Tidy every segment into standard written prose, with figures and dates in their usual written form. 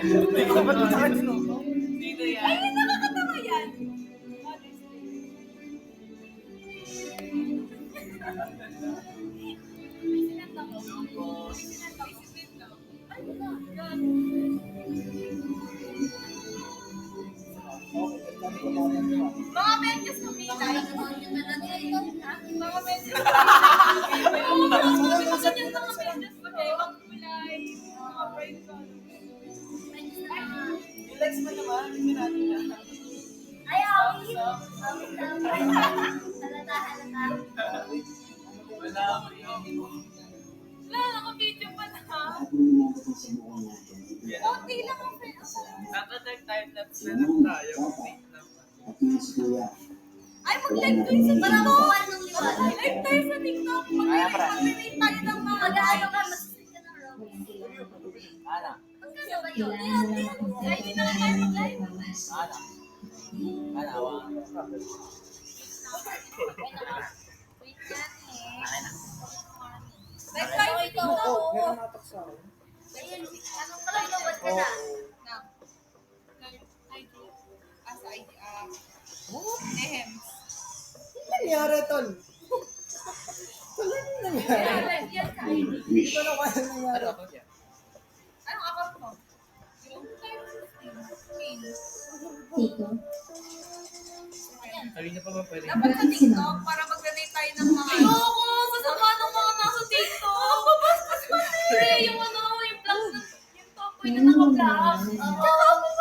Hindi ko ba't sa akin yun? Sino yan? Ay, nakakatawa yan. Mga medyas kumilay. Mga medyas Relax mo naman. Hindi natin na. Ayaw. Wala ako yun. Wala, naka-video pa na. Okay lang ang friend. Dapat time-lapse na lang tayo. Wait naman. Ay, mag-live tayo sa TikTok. Live tayo sa TikTok. Mag-rate tayo ng mga mag-ano ka, mag-stream ka ng rock. Ana. Magkano ba yun? Ay, hindi naman tayo mag-live. Ana. Ana, wala. Wait yan eh. Live tayo sa TikTok. Meron natak sa akin. Anong kalagawad ka na? Sa ID, Nehems. Ano nangyari, Tol? Tol, ano nangyari? Yan sa ID. Hindi ko alam kung ano nangyari. Anong account mo? Yung Tito. Sabi niya pa ba pwede? dapat sa TikTok para mag-donate tayo ng mga... Ayoko! Sasama ng mga nasa TikTok! Mabastos pa yung ano, yung vlog na... Yung topoy na naka-vlog.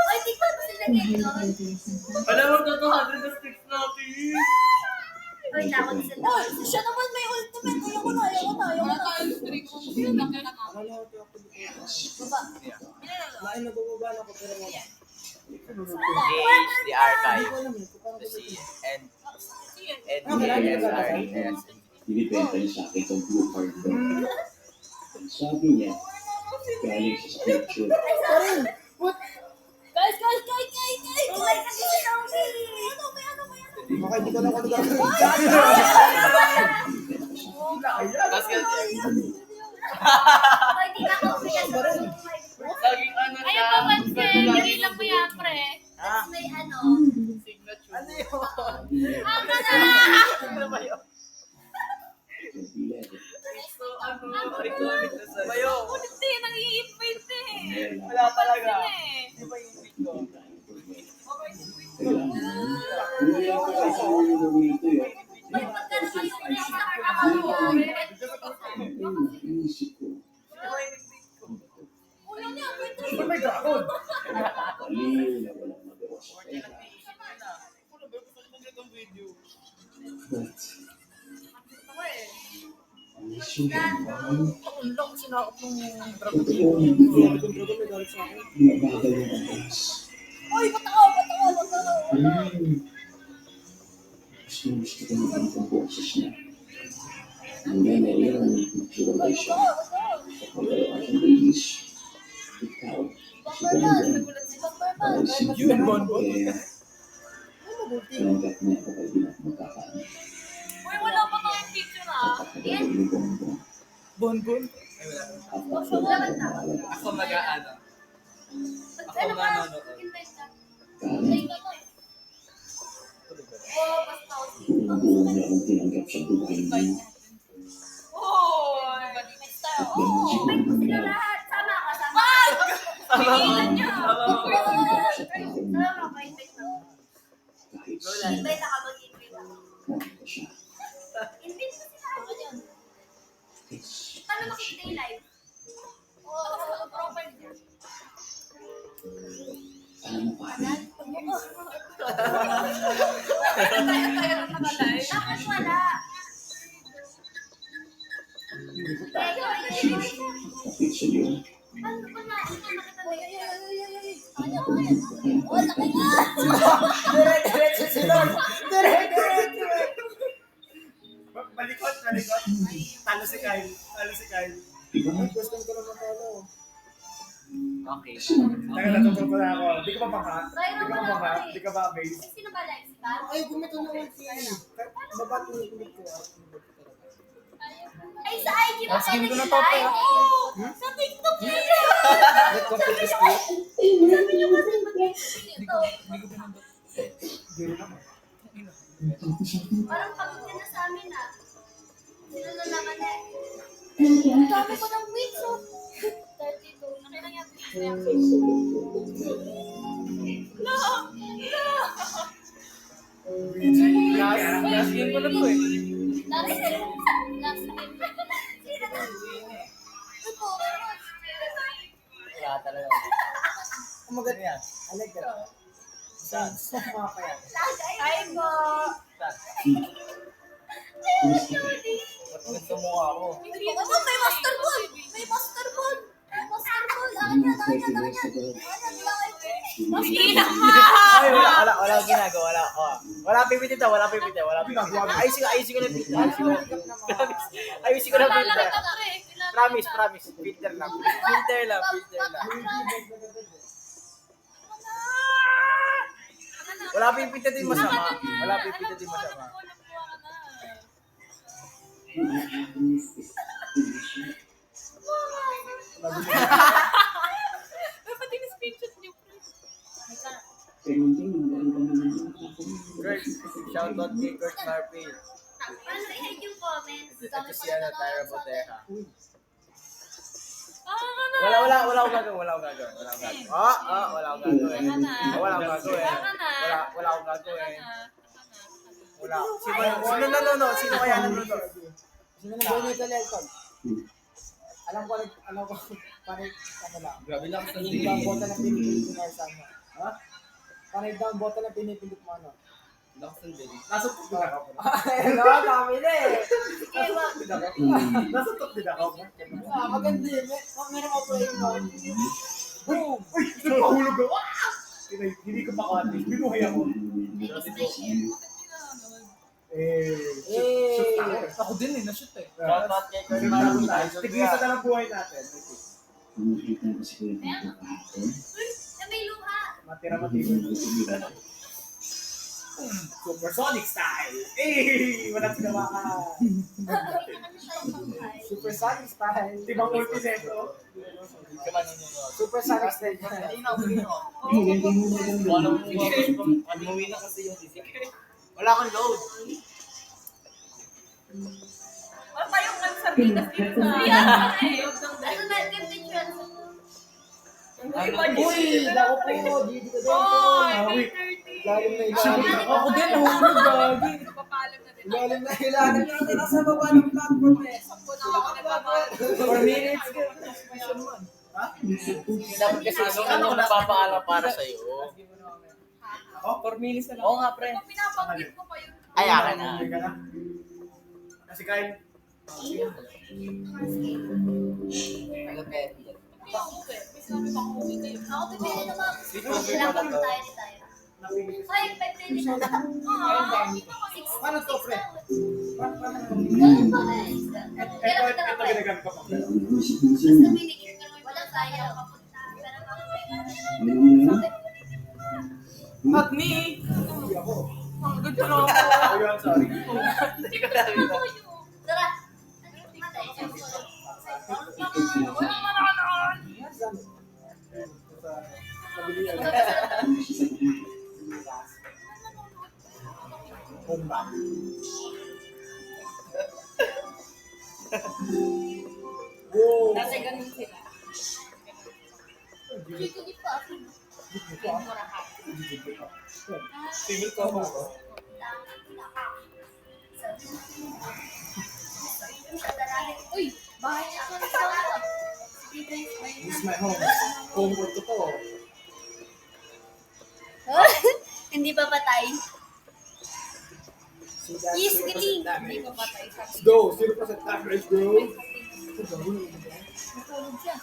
Ay, TikTok pa sila ganyan. Alam mo, 200 na sticks natin. Ay, dapat sila. Siya naman may ultimate. Ayoko na. Wala tayong streak. Sino na ka? Ano ako dito? Baba. Lain na bumaba na ako pero wala. The archive. Hindi ko alam eh. Paano The ko C. ito? NDASRS. Binibenta niya sa akin itong blue card ko. Sabi niya, galing siya sa picture. Karin! What? Guys! Kulay kasi si Naomi! Ano ba yan? Baka hindi ko alam kung ano gagawin. Tapos ganyan. Ay, di na ako pinag- Laging ano siya. Ayaw pa pansin. Hindi lang mo yan, pre. Ah, May ano. signature. Ano yun? Ano na? Ano ba yun? So, ano, record na sa... Bayo. Hindi, nang-i-invite eh. Wala talaga. Eh. Di ba yung video? Hindi ako kasama yung dito yun. May pagkano kayo ulit sa account mo. Inisip ko. Di ba yung video? Ulo niya, pwede. May dragon! Baliw na walang magawa sa Okay, pera. nag-iisip ka na. Ano ba? Gusto ko itong video. But, Ako eh. isip ko, Ang lang sinakop ng dragon. totoo Hindi hindi ako yung dragon may galit sa akin. mabagal yung oras. Uy, patakaw. Gusto ko naman itong boses niya. Hanggang ngayon, maghiwalay siya. Kapag ang bilis. Ikaw, si Bonbon. Ay, si Yun, Bonbon. Kaya, tanggap niya ako kay Binat magkakaano. Uy, wala pa kang picture ah. Kapag ni Bonbon, Bonbon? Ay, wala. ako mag-aalaga. Ako mag-aano. Ako Ano ba? manonood. Invite ka. Kahit Oh, basta. buong niya akong tinanggap sa buhay niya. Oh, next time. Oh, invite mo sila lahat. Sama ka, sama. Pigilan niyo. Tinanggap sa taong Sama ka, invite mo. kahit Wala. sino Invite ako, mag-invite ako. mahal ko siya. Invite mo sila. Ano yun? It's Paano makikita yung live? Oh, profile niya. alam mo pare, Bakit wala? kapit sa iyo. Ano ba na? Ito nakita mo yun. Oh, laki nga! Dire-diretso sila! Dire-diretso! Balikot. Talo si Kyle. Diba? Ay, gusto ko naman talo. Okay. Teka, natutol pa na ako. Di ka ba baka? Di ka ba base? Sino ba live? Si Val? Ay, gumito na lang si... Baba tuloy ko. Ay, sa IG ba Asking pwede ko na yung to, live? pero- Oo! Sa TikTok na yun! Set complete is free. Sabi niyo kasi mag-explain ito. Hindi rin ako. Parang pagod ka na sa amin ah. Sino na naman eh? Ang dami ko ng weeks oh. 32. Ano lang yan? No! Last game ko na po eh. Last game. Sino na? Ito po. Wala talaga. Kumagat yan. Alag ka. Saan? Saan mga kaya? Lagay. Ay po. Ba't gusto mo ako? Aba, may master ball. May master ball. May master ball. Akin yan. Sige naman. Ay, wala akong ginagawa. Wala pipitin daw, wala pipitin. Ayusin ko na filter. Ayusin ko na filter. Promise. Filter lang. Wala pipindutin masama. Dapat in-screenshot niyo. Kurt, shoutout kay Kurt Marpil. Ano i-hate yung comments? Ito si Tyra Boteja. Wala Wala akong gagawin. Wala akong gagawin. Wala. Sino nanonood? Sino kaya nanonood? Sino na ba yung Lelcon? Alam ko, panay, ano lang. Grabe lang sa Yung down button na pinipindot mo sa ano. Ha? Panay down button na pinipindot mo ano. Nasa top din ako. Ano, kami na eh. Nasa top din ako. Maganda yun. Meron ako playing mo. Boom! Uy! Nagpahulog ako. Hindi ko makati. Binuhay ako. Ako din eh, na-shoot eh. Shoutout kay Kurt Marpil. Tigisa na lang buhay natin. Nakikita ko si Kuya Tito kahapon. Na may luha. Matira. Supersonic style! Walang sinawakan! Supersonic style! Tibang multiseto! Supersonic style! Wala akong load. Wala pa yung sardinas dito sa... Ano na, give picture. Uy! Lako po! Gigi ka din! Lalim na ilalim. Ako din, nahulog gagi. Papalam na din. Ilalim na ilalim. Nasa baba ng platform eh. Sampo na ako nagpapaalam. 4 minutes ka. Dapat kasi ano ko napapaalam para sa'yo. 4 minutes na lang. Oo nga, pre. Pinapanggit ko pa yun. Ay, akin na. Kasi Kyle, Ako pipili na mga kailangan tayo ni tayo. Ay, pipili na lang. paano to, pre? Ganun pa na eh. Kailangan Ito ka na ginagamit ko pa. Basta minicure ka naman. Walang sayang papunta. Pero bakit Not me. Hindi ako. Good to know. Oh, yun, sorry. Hindi ko nakita. Tara. Walang manonood. Pabilihan. Bomba. Wow. Kasi ganun sila. Dito di pa ako. Tingin ko ako. Uy! Bahay niya ako sa This is my home. Home ko to. Hindi pa patay. Yes, galing. Hindi pa patay. Let's go. 0% time. Let's go. Natulog siya.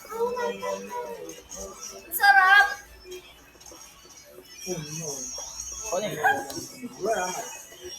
Sarap! Oh no. Ano yun? Where am I?